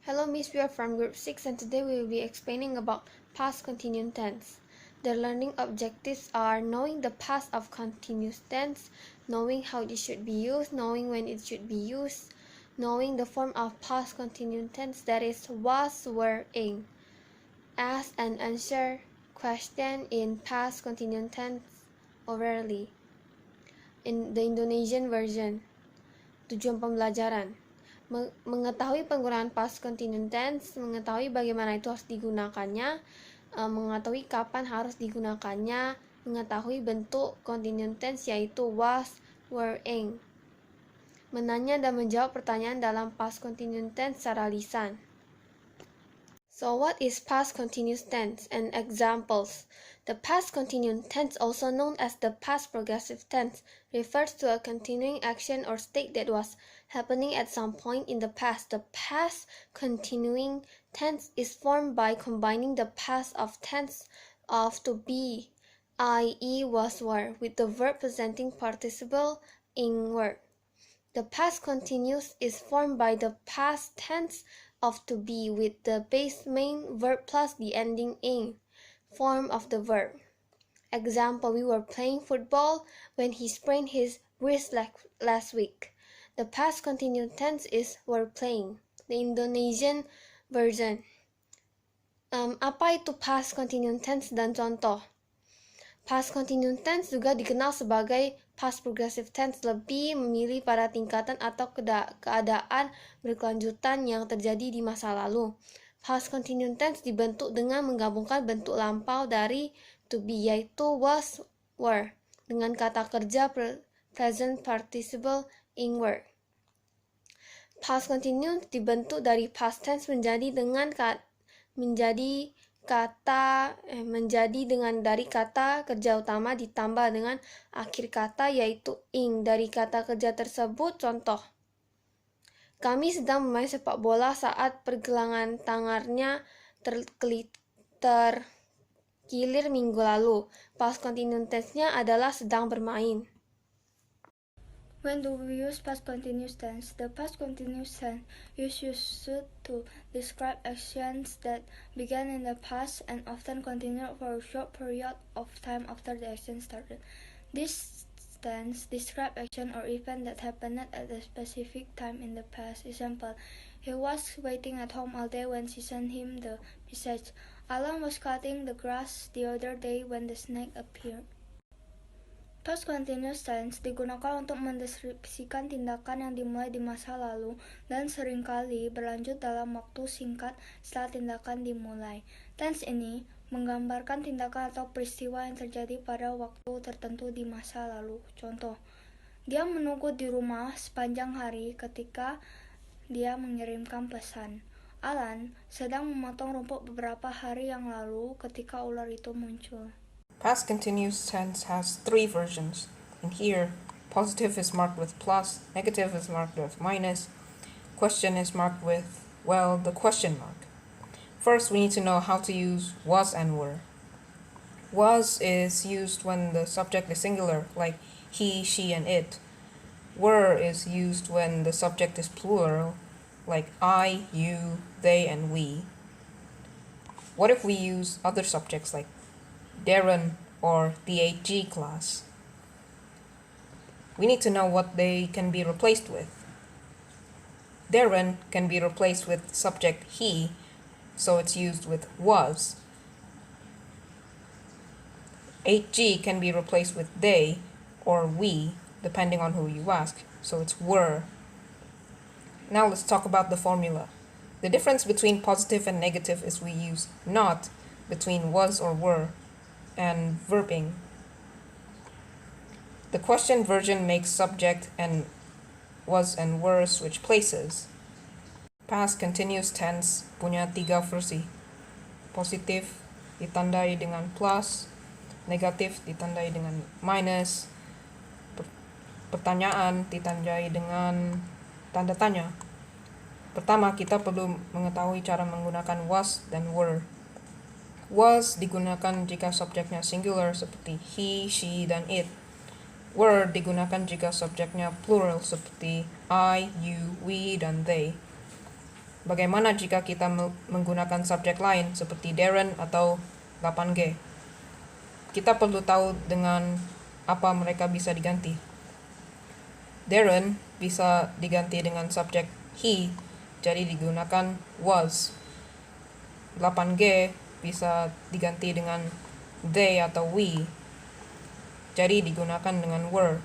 Hello Miss, we are from group 6 and today we will be explaining about past continuous tense. The learning objectives are knowing the past of continuous tense, knowing how it should be used, knowing when it should be used, knowing the form of past continuous tense, that is was, were, ing. Ask and answer question in past continuous tense orally. In the Indonesian version. Tujuan pembelajaran. Mengetahui penggunaan past continuous tense, mengetahui bagaimana itu harus digunakannya, mengetahui kapan harus digunakannya, mengetahui bentuk continuous tense yaitu was, were, ing. Menanya dan menjawab pertanyaan dalam past continuous tense secara lisan. So what is past continuous tense and examples? The past continuous tense, also known as the past progressive tense, refers to a continuing action or state that was happening at some point in the past. The past continuing tense is formed by combining the past of tense of to be, i.e. was, were, with the verb presenting participle ing, were. The past continuous is formed by the past tense of to be with the base main verb plus the ending ing form of the verb. Example, we were playing football when he sprained his wrist last week. The past continuous tense is were playing. The Indonesian version. Apa itu past continuous tense dan contoh? Past continuous tense juga dikenal sebagai past progressive tense, lebih memilih pada tingkatan atau keadaan berkelanjutan yang terjadi di masa lalu. Past continuous tense dibentuk dengan menggabungkan bentuk lampau dari to be, yaitu was, were, dengan kata kerja present participle ing, were. Past continuous dibentuk dari past tense menjadi dari kata kerja utama ditambah dengan akhir kata yaitu ing dari kata kerja tersebut. Contoh, kami sedang bermain sepak bola saat pergelangan tangannya terkilir minggu lalu. Past continuous tense-nya adalah sedang bermain. When do we use past continuous tense? The past continuous tense is used to describe actions that began in the past and often continue for a short period of time after the action started. This tense describes action or event that happened at a specific time in the past. Example, he was waiting at home all day when she sent him the message. Alan was cutting the grass the other day when the snake appeared. Past continuous tense digunakan untuk mendeskripsikan tindakan yang dimulai di masa lalu dan seringkali berlanjut dalam waktu singkat setelah tindakan dimulai. Tense ini menggambarkan tindakan atau peristiwa yang terjadi pada waktu tertentu di masa lalu. Contoh, dia menunggu di rumah sepanjang hari ketika dia mengirimkan pesan. Alan sedang memotong rumput beberapa hari yang lalu ketika ular itu muncul. Past continuous tense has three versions. In here, positive is marked with plus, negative is marked with minus, question is marked with, well, the question mark. First, we need to know how to use was and were. Was is used when the subject is singular, like he, she, and it. Were is used when the subject is plural, like I, you, they, and we. What if we use other subjects like Darren or the 8G class? We need to know what they can be replaced with. Darren can be replaced with subject he, so it's used with was. 8G can be replaced with they or we, depending on who you ask, so it's were. Now let's talk about the formula. The difference between positive and negative is we use not between was or were and verbing. The question version makes subject and was and were switch places. Past continuous tense punya tiga versi. Positif ditandai dengan plus, negatif ditandai dengan minus, pertanyaan ditandai dengan tanda tanya. Pertama, kita perlu mengetahui cara menggunakan was dan were. Was digunakan jika subjeknya singular seperti he, she, dan it. Were digunakan jika subjeknya plural seperti I, you, we, dan they. Bagaimana jika kita menggunakan subjek lain seperti Darren atau 8G? Kita perlu tahu dengan apa mereka bisa diganti. Darren bisa diganti dengan subjek he, jadi digunakan was. 8G bisa diganti dengan they atau we, jadi digunakan dengan were.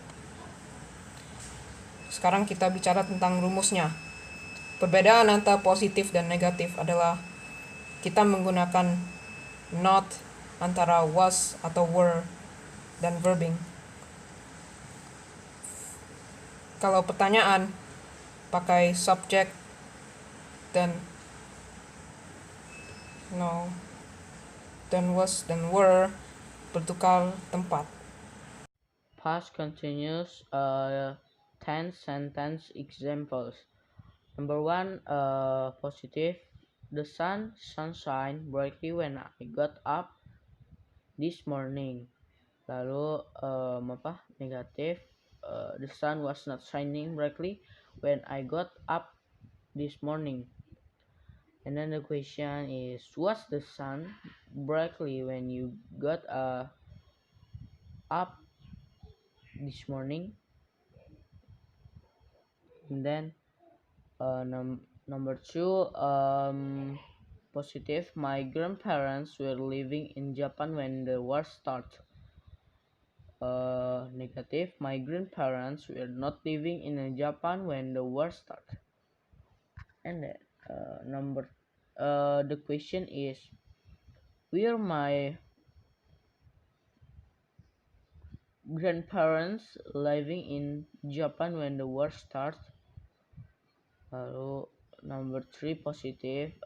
Sekarang kita bicara tentang rumusnya. Perbedaan antara positif dan negatif adalah kita menggunakan not antara was atau were dan verbing. Kalau pertanyaan pakai subjek dan was dan were bertukar tempat. Past continuous tense sentence examples. Number 1, positive. The sunshine brightly when I got up this morning. Lalu negatif. The sun was not shining brightly when I got up this morning. And then the question is, was the sun brightly when you got up this morning? And then number 2, positive. My grandparents were living in Japan when the war started. Negative. My grandparents were not living in Japan when the war started. And then the question is, were my grandparents living in Japan when the war started? Lalu number 3, positive.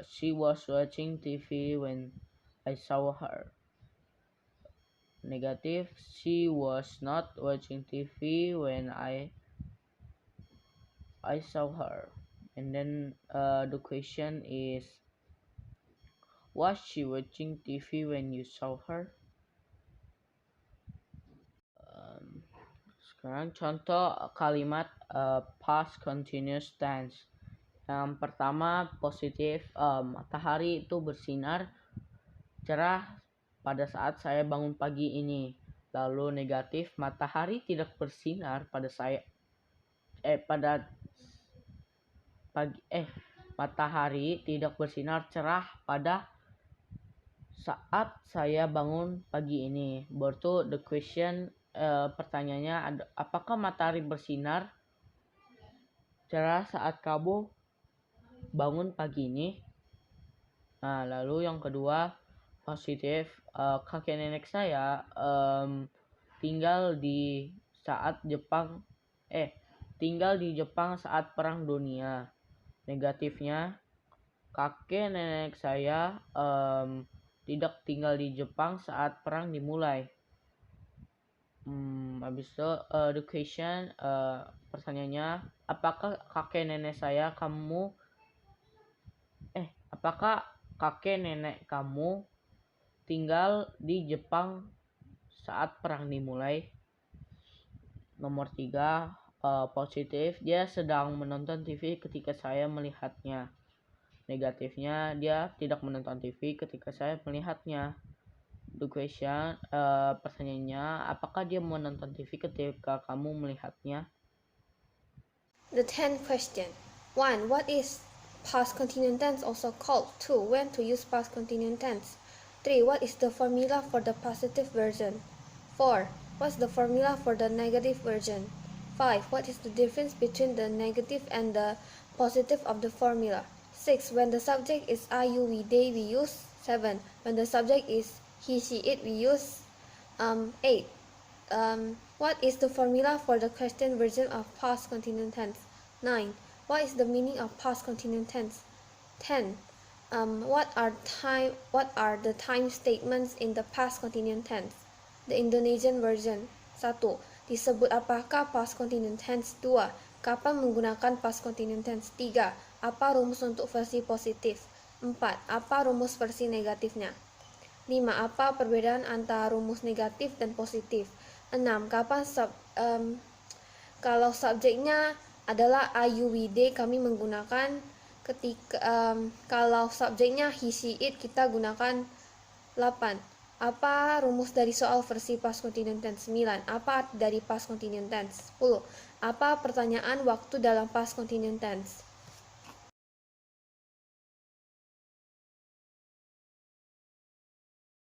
She was watching TV when I saw her. Negative. She was not watching TV when I saw her. And then the question is, was she watching TV when you saw her? Sekarang contoh kalimat past continuous tense. Yang pertama positif, matahari itu bersinar cerah pada saat saya bangun pagi ini. Lalu negatif, matahari tidak bersinar matahari tidak bersinar cerah pada saat saya bangun pagi ini. Berarti the question, pertanyaannya, apakah matahari bersinar cerah saat kamu bangun pagi ini? Nah, lalu yang kedua positif, kakek nenek saya tinggal di Jepang saat Perang Dunia. Negatifnya, kakek nenek saya tidak tinggal di Jepang saat perang dimulai. Habis itu the question, pertanyaannya, apakah kakek nenek kamu tinggal di Jepang saat perang dimulai? Nomor 3, positif, dia sedang menonton TV ketika saya melihatnya. Negatifnya, dia tidak menonton TV ketika saya melihatnya. The question, pertanyaannya, apakah dia menonton TV ketika kamu melihatnya? The 10th question. 1. What is past continuous tense also called? 2. When to use past continuous tense? 3. What is the formula for the positive version? 4. What's the formula for the negative version? 5. What is the difference between the negative and the positive of the formula? 6. When the subject is I, you, we, they, we use. 7. When the subject is he, she, it, we use. 8. What is the formula for the question version of past continuous tense? 9. What is the meaning of past continuous tense? 10. What are the time statements in the past continuous tense? The Indonesian version. 1. Disebut apakah past continuous tense? 2. Kapan menggunakan past continuous tense? 3. Apa rumus untuk versi positif? 4. Apa rumus versi negatifnya? 5. Apa perbedaan antara rumus negatif dan positif? 6. Kalau subjeknya adalah I, you, we, they, kami menggunakan Kalau subjeknya he, she, it, kita gunakan 8. Apa rumus dari soal versi past continuous tense? 9. Apa arti dari past continuous tense? 10. Apa pertanyaan waktu dalam past continuous tense?